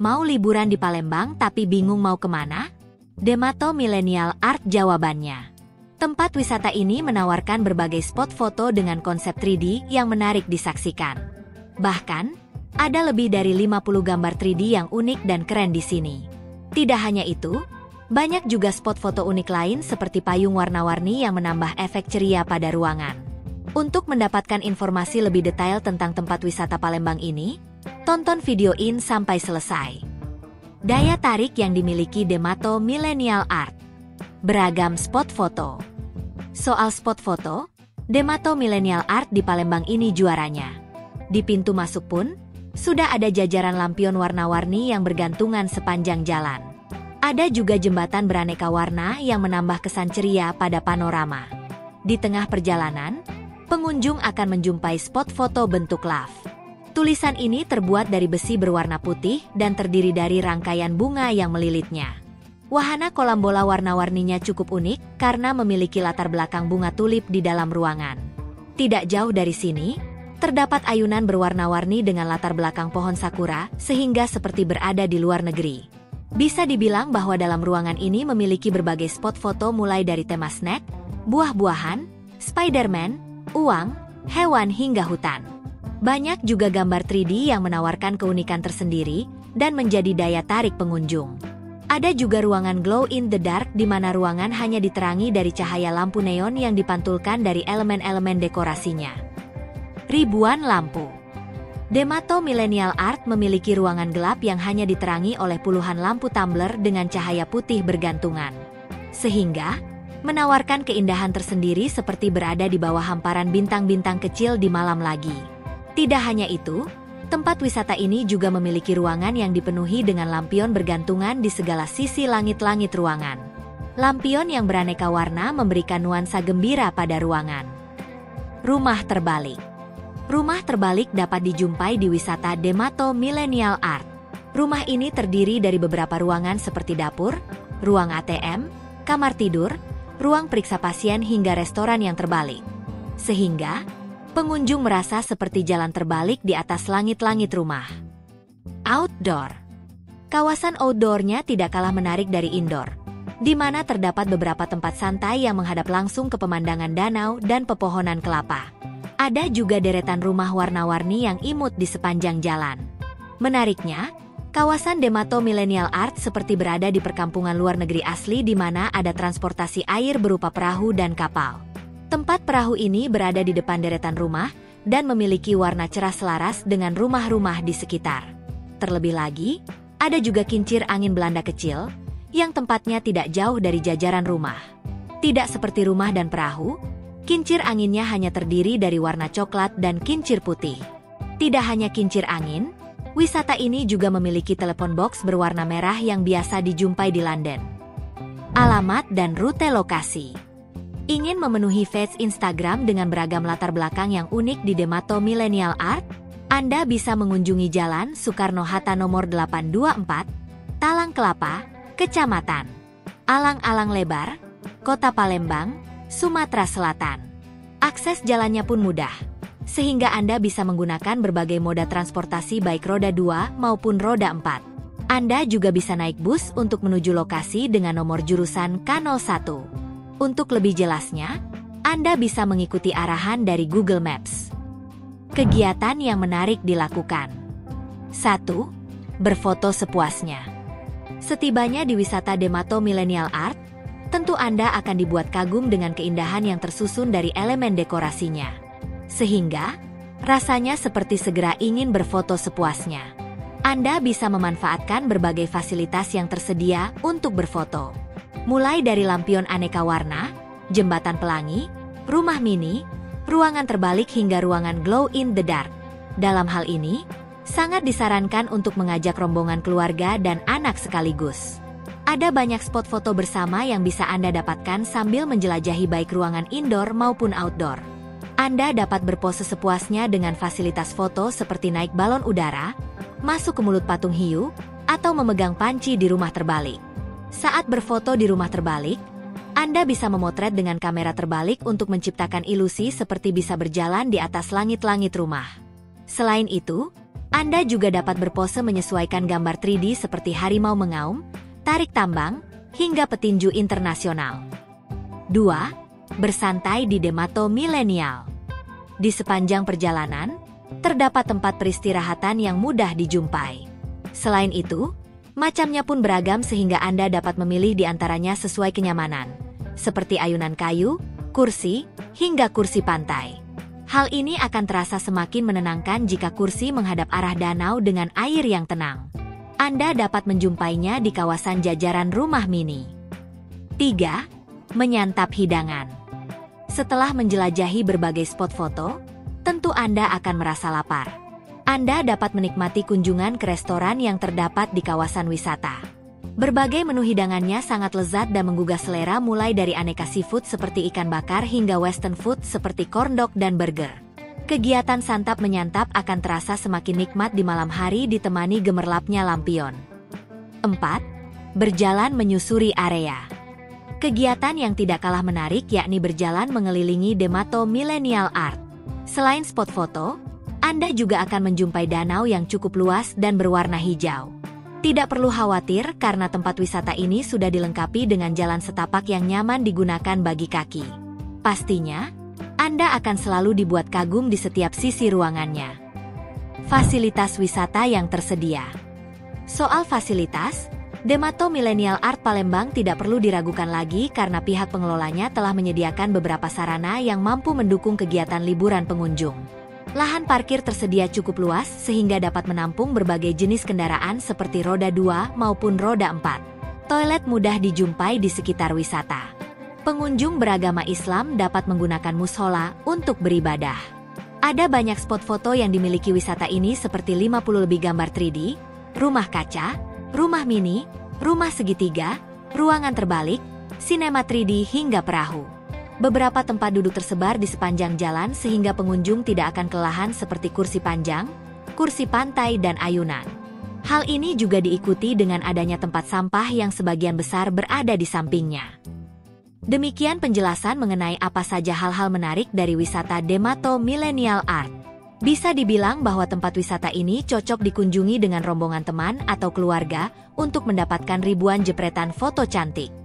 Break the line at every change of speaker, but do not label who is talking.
Mau liburan di Palembang tapi bingung mau kemana? Demato Millennial Art jawabannya. Tempat wisata ini menawarkan berbagai spot foto dengan konsep 3D yang menarik disaksikan. Bahkan, ada lebih dari 50 gambar 3D yang unik dan keren di sini. Tidak hanya itu, banyak juga spot foto unik lain seperti payung warna-warni yang menambah efek ceria pada ruangan. Untuk mendapatkan informasi lebih detail tentang tempat wisata Palembang ini, tonton video ini sampai selesai. Daya tarik yang dimiliki Demato Millennial Art. Beragam spot foto. Soal spot foto, Demato Millennial Art di Palembang ini juaranya. Di pintu masuk pun, sudah ada jajaran lampion warna-warni yang bergantungan sepanjang jalan. Ada juga jembatan beraneka warna yang menambah kesan ceria pada panorama. Di tengah perjalanan, pengunjung akan menjumpai spot foto bentuk love. Tulisan ini terbuat dari besi berwarna putih dan terdiri dari rangkaian bunga yang melilitnya. Wahana kolam bola warna-warninya cukup unik karena memiliki latar belakang bunga tulip di dalam ruangan. Tidak jauh dari sini, terdapat ayunan berwarna-warni dengan latar belakang pohon sakura sehingga seperti berada di luar negeri. Bisa dibilang bahwa dalam ruangan ini memiliki berbagai spot foto mulai dari tema snack, buah-buahan, Spider-Man, uang, hewan hingga hutan. Banyak juga gambar 3D yang menawarkan keunikan tersendiri dan menjadi daya tarik pengunjung. Ada juga ruangan glow in the dark di mana ruangan hanya diterangi dari cahaya lampu neon yang dipantulkan dari elemen-elemen dekorasinya. Ribuan lampu. Demato Millennial Art memiliki ruangan gelap yang hanya diterangi oleh puluhan lampu tumbler dengan cahaya putih bergantungan. Sehingga, menawarkan keindahan tersendiri seperti berada di bawah hamparan bintang-bintang kecil di malam lagi. Tidak hanya itu, tempat wisata ini juga memiliki ruangan yang dipenuhi dengan lampion bergantungan di segala sisi langit-langit ruangan. Lampion yang beraneka warna memberikan nuansa gembira pada ruangan. Rumah terbalik. Rumah terbalik dapat dijumpai di wisata Demato Millennial Art. Rumah ini terdiri dari beberapa ruangan seperti dapur, ruang ATM, kamar tidur, ruang periksa pasien hingga restoran yang terbalik. Sehingga, pengunjung merasa seperti jalan terbalik di atas langit-langit rumah. Outdoor. Kawasan outdoornya tidak kalah menarik dari indoor, di mana terdapat beberapa tempat santai yang menghadap langsung ke pemandangan danau dan pepohonan kelapa. Ada juga deretan rumah warna-warni yang imut di sepanjang jalan. Menariknya, kawasan Demato Millennial Art seperti berada di perkampungan luar negeri asli di mana ada transportasi air berupa perahu dan kapal. Tempat perahu ini berada di depan deretan rumah dan memiliki warna cerah selaras dengan rumah-rumah di sekitar. Terlebih lagi, ada juga kincir angin Belanda kecil, yang tempatnya tidak jauh dari jajaran rumah. Tidak seperti rumah dan perahu, kincir anginnya hanya terdiri dari warna coklat dan kincir putih. Tidak hanya kincir angin, wisata ini juga memiliki telepon box berwarna merah yang biasa dijumpai di London. Alamat dan rute lokasi. Ingin memenuhi feeds Instagram dengan beragam latar belakang yang unik di Demato Millennial Art? Anda bisa mengunjungi Jalan Soekarno-Hatta nomor 824, Talang Kelapa, Kecamatan Alang-Alang Lebar, Kota Palembang, Sumatera Selatan. Akses jalannya pun mudah, sehingga Anda bisa menggunakan berbagai moda transportasi baik roda 2 maupun roda 4. Anda juga bisa naik bus untuk menuju lokasi dengan nomor jurusan K01. Untuk lebih jelasnya, Anda bisa mengikuti arahan dari Google Maps. Kegiatan yang menarik dilakukan. 1. Berfoto sepuasnya. Setibanya di wisata Demato Millennial Art, tentu Anda akan dibuat kagum dengan keindahan yang tersusun dari elemen dekorasinya. Sehingga, rasanya seperti segera ingin berfoto sepuasnya. Anda bisa memanfaatkan berbagai fasilitas yang tersedia untuk berfoto. Mulai dari lampion aneka warna, jembatan pelangi, rumah mini, ruangan terbalik hingga ruangan glow in the dark. Dalam hal ini, sangat disarankan untuk mengajak rombongan keluarga dan anak sekaligus. Ada banyak spot foto bersama yang bisa Anda dapatkan sambil menjelajahi baik ruangan indoor maupun outdoor. Anda dapat berpose sepuasnya dengan fasilitas foto seperti naik balon udara, masuk ke mulut patung hiu, atau memegang panci di rumah terbalik. Saat berfoto di rumah terbalik, Anda bisa memotret dengan kamera terbalik untuk menciptakan ilusi seperti bisa berjalan di atas langit-langit rumah. Selain itu, Anda juga dapat berpose menyesuaikan gambar 3D seperti harimau mengaum, tarik tambang, hingga petinju internasional. 2. Bersantai di Demato Millennial. Di sepanjang perjalanan, terdapat tempat peristirahatan yang mudah dijumpai. Selain itu, macamnya pun beragam sehingga Anda dapat memilih di antaranya sesuai kenyamanan, seperti ayunan kayu, kursi, hingga kursi pantai. Hal ini akan terasa semakin menenangkan jika kursi menghadap arah danau dengan air yang tenang. Anda dapat menjumpainya di kawasan jajaran rumah mini. 3. Menyantap hidangan. Setelah menjelajahi berbagai spot foto, tentu Anda akan merasa lapar. Anda dapat menikmati kunjungan ke restoran yang terdapat di kawasan wisata. Berbagai menu hidangannya sangat lezat dan menggugah selera mulai dari aneka seafood seperti ikan bakar hingga western food seperti corn dog dan burger. Kegiatan santap menyantap akan terasa semakin nikmat di malam hari ditemani gemerlapnya lampion. 4. Berjalan menyusuri area. Kegiatan yang tidak kalah menarik yakni berjalan mengelilingi Demato Millennial Art. Selain spot foto, Anda juga akan menjumpai danau yang cukup luas dan berwarna hijau. Tidak perlu khawatir karena tempat wisata ini sudah dilengkapi dengan jalan setapak yang nyaman digunakan bagi kaki. Pastinya, Anda akan selalu dibuat kagum di setiap sisi ruangannya. Fasilitas wisata yang tersedia. Soal fasilitas, Demato Millennial Art Palembang tidak perlu diragukan lagi karena pihak pengelolanya telah menyediakan beberapa sarana yang mampu mendukung kegiatan liburan pengunjung. Lahan parkir tersedia cukup luas sehingga dapat menampung berbagai jenis kendaraan seperti roda 2 maupun roda 4. Toilet mudah dijumpai di sekitar wisata. Pengunjung beragama Islam dapat menggunakan mushola untuk beribadah. Ada banyak spot foto yang dimiliki wisata ini seperti 50 lebih gambar 3D, rumah kaca, rumah mini, rumah segitiga, ruangan terbalik, sinema 3D hingga perahu. Beberapa tempat duduk tersebar di sepanjang jalan sehingga pengunjung tidak akan kelelahan seperti kursi panjang, kursi pantai, dan ayunan. Hal ini juga diikuti dengan adanya tempat sampah yang sebagian besar berada di sampingnya. Demikian penjelasan mengenai apa saja hal-hal menarik dari wisata Demato Millennial Art. Bisa dibilang bahwa tempat wisata ini cocok dikunjungi dengan rombongan teman atau keluarga untuk mendapatkan ribuan jepretan foto cantik.